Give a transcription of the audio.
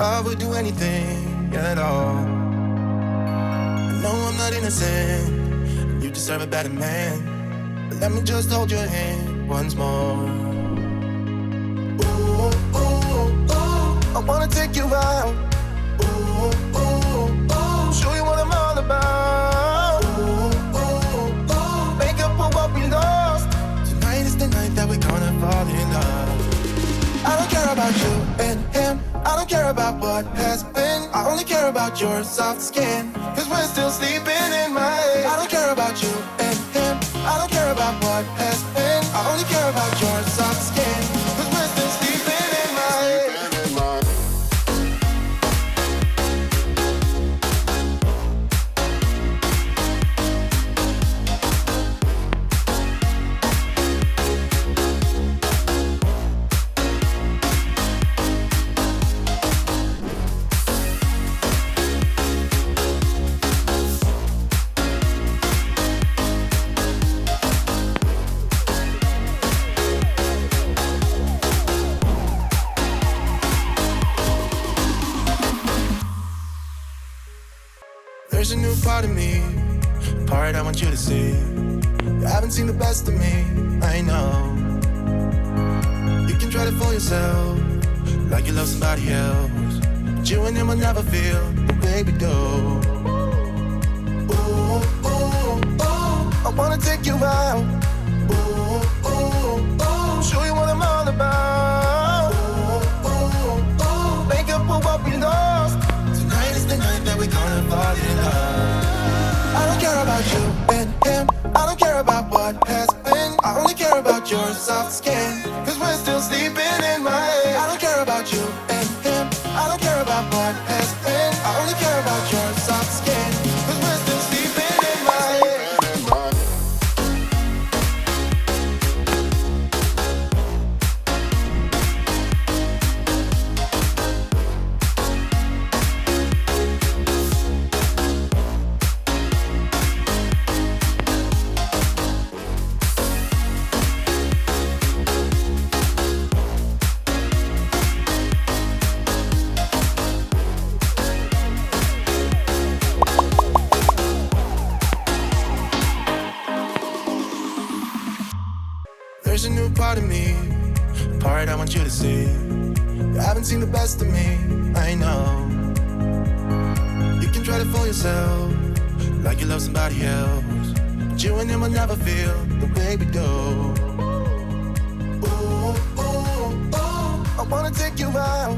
I would do anything at all. I know I'm not innocent. You deserve a better man. But let me just hold your hand once more. Ooh, ooh, ooh. I wanna take you out. Ooh, ooh, ooh. Show you what I'm all about. Ooh, ooh, ooh. Make up for what we lost. Tonight is the night that we're gonna fall in love. I don't care about you and him. I don't care about what has been. I only care about your soft skin. Cause we're still sleeping in my head. I don't care about you and him. I don't care about what has been. I only care about your soft skin. Cause we're still sleeping in my head. There's a new part of me, a part I want you to see. You haven't seen the best of me, I know. You can try to fool yourself, like you love somebody else, but you and him will never feel the way we do. Ooh, ooh, ooh. I wanna take you out. Ooh, ooh, ooh. Show you what I'm all about. Ooh, ooh, ooh. Make up for what we lost. Tonight is the night that we're gonna fall in love. I don't care about you and him. I don't care about what has been. I only care about your soft skin. Cause we're still sleeping in my head. I don't care about you and him. I don't care about what has been. I only care about your soft skin. Cause we're still sleeping in my head. There's a new part of me, a part I want you to see. You haven't seen the best of me, I know. You can try to fool yourself, like you love somebody else, but you and him will never feel the way we do. Ooh, ooh, ooh. I wanna take you out.